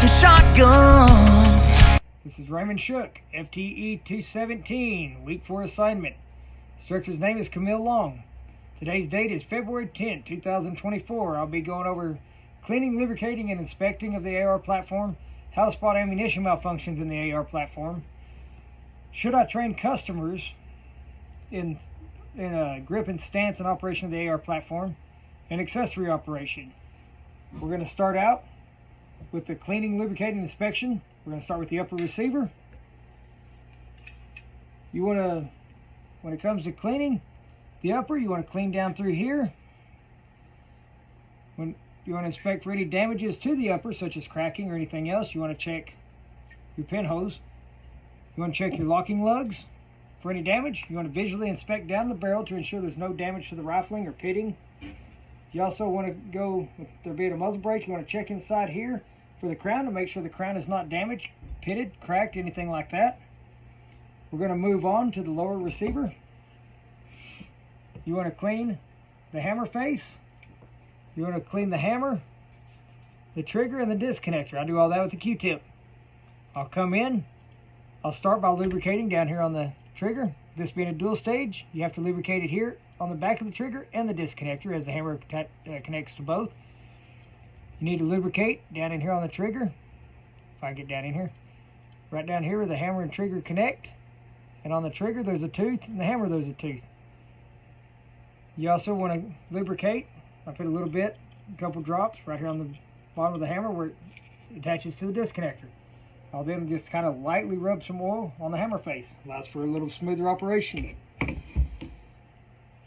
and shotguns. This is Raymond Shook, FTE 217, week 4 assignment. Instructor's name is Camille Long. Today's date is February 10, 2024. I'll be going over cleaning, lubricating, and inspecting of the AR platform, how to spot ammunition malfunctions in the AR platform. Should I train customers in a grip and stance and operation of the AR platform, and accessory operation? We're going to start out with the cleaning, lubricating, inspection. We're going to start with the upper receiver. You want to, when it comes to cleaning the upper, you want to clean down through here. When you want to inspect for any damages to the upper, such as cracking or anything else, you want to check your pinholes. You want to check your locking lugs for any damage. You want to visually inspect down the barrel to ensure there's no damage to the rifling or pitting. You also want to go, if there be a muzzle brake, you want to check inside here for the crown to make sure the crown is not damaged, pitted, cracked, anything like that. We're going to move on to the lower receiver. You want to clean the hammer face. You want to clean the hammer, the trigger, and the disconnector. I do all that with the Q-tip. I'll come in. I'll start by lubricating down here on the trigger. This being a dual stage, you have to lubricate it here on the back of the trigger and the disconnector as the hammer connects to both. You need to lubricate down in here on the trigger. If I get down in here, right down here where the hammer and trigger connect, and on the trigger there's a tooth, and the hammer there's a tooth. You also want to lubricate. I put a little bit, a couple drops right here on the bottom of the hammer where it attaches to the disconnector. I'll then just kind of lightly rub some oil on the hammer face. Allows for a little smoother operation.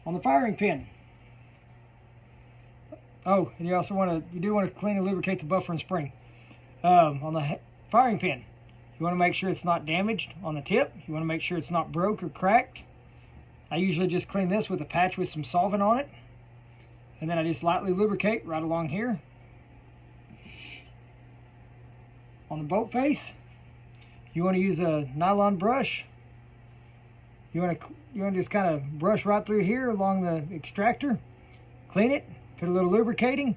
On the firing pin. Oh, and you do want to clean and lubricate the buffer and spring. On the firing pin, you want to make sure it's not damaged on the tip. You want to make sure it's not broke or cracked. I usually just clean this with a patch with some solvent on it. And then I just lightly lubricate right along here. On the bolt face, you want to use a nylon brush. You want to just kind of brush right through here along the extractor. Clean it, put a little lubricating.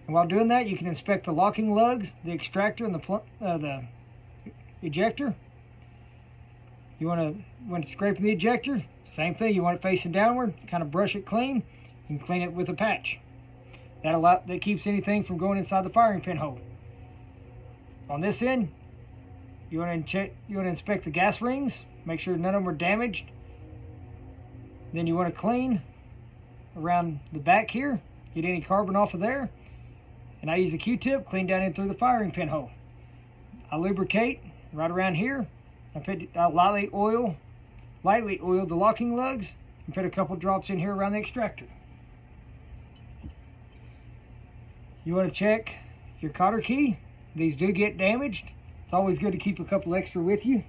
And while doing that, you can inspect the locking lugs, the extractor, and the ejector. When it's scraping the ejector, same thing. You want it facing downward, kind of brush it clean, and clean it with a patch. That keeps anything from going inside the firing pin hole. On this end, you want to inspect the gas rings, make sure none of them are damaged. Then you want to clean around the back here, get any carbon off of there. And I use a Q-tip, clean down in through the firing pin hole. I lubricate right around here. I lightly oil the locking lugs and put a couple drops in here around the extractor. You want to check your cotter key. These do get damaged. It's always good to keep a couple extra with you.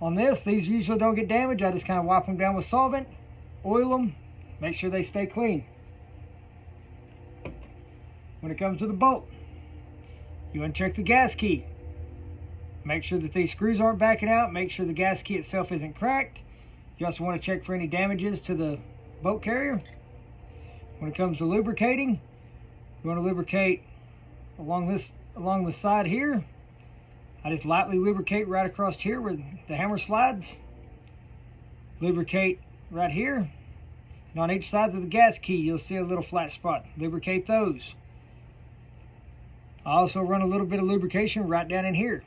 On this, these usually don't get damaged. I just kind of wipe them down with solvent, oil them, make sure they stay clean. When it comes to the bolt, you want to check the gas key. Make sure that these screws aren't backing out. Make sure the gas key itself isn't cracked. You also want to check for any damages to the bolt carrier. When it comes to lubricating, you want to lubricate along the side here. I just lightly lubricate right across here where the hammer slides. Lubricate right here. And on each side of the gas key, you'll see a little flat spot. Lubricate those. I also run a little bit of lubrication right down in here.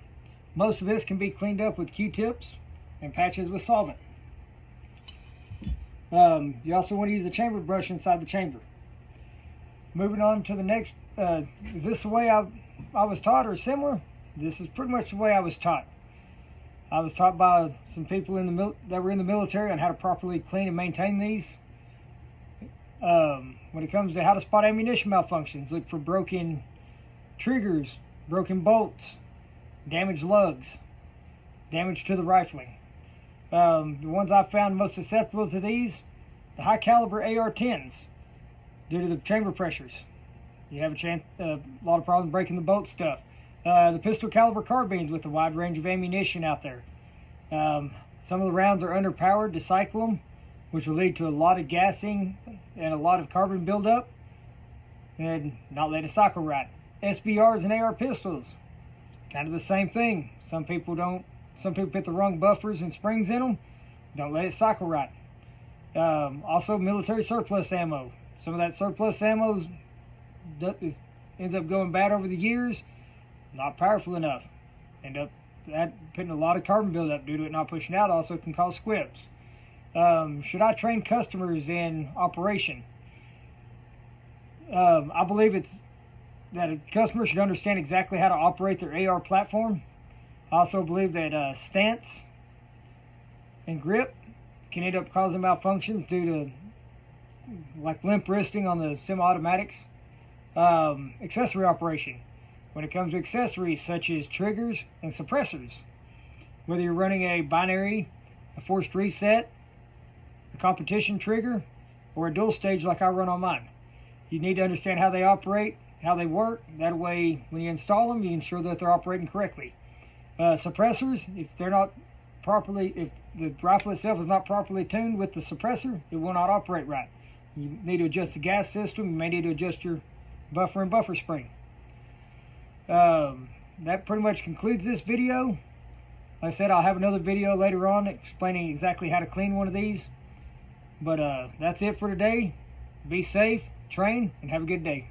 Most of this can be cleaned up with Q-tips and patches with solvent. You also want to use a chamber brush inside the chamber. Moving on to the next, is this the way I was taught or similar? This is pretty much the way I was taught. I was taught by some people that were in the military on how to properly clean and maintain these. When it comes to how to spot ammunition malfunctions, look for broken triggers, broken bolts, damaged lugs, damage to the rifling. The ones I've found most susceptible to these, the high caliber AR-10s, due to the chamber pressures. You have a lot of problems breaking the bolt stuff. The pistol caliber carbines with a wide range of ammunition out there. Some of the rounds are underpowered to cycle them, which will lead to a lot of gassing and a lot of carbon buildup and not let it cycle right. SBRs and AR pistols, kind of the same thing. Some people put the wrong buffers and springs in them. Don't let it cycle right. Also, military surplus ammo. Some of that surplus ammo ends up going bad over the years. Not powerful enough. End up putting a lot of carbon buildup due to it not pushing out. Also can cause squips. Should I train customers in operation? I believe that a customer should understand exactly how to operate their AR platform. I also believe that stance and grip can end up causing malfunctions due to like limp wristing on the semi-automatics. Accessory operation. When it comes to accessories such as triggers and suppressors, whether you're running a binary, a forced reset, a competition trigger, or a dual stage like I run on mine, you need to understand how they operate, how they work. That way, when you install them, you ensure that they're operating correctly. Suppressors, if the rifle itself is not properly tuned with the suppressor, it will not operate right. You need to adjust the gas system. You may need to adjust your buffer and buffer spring. That pretty much concludes this video. Like I said, I'll have another video later on explaining exactly how to clean one of these. But that's it for today. Be safe, train, and have a good day.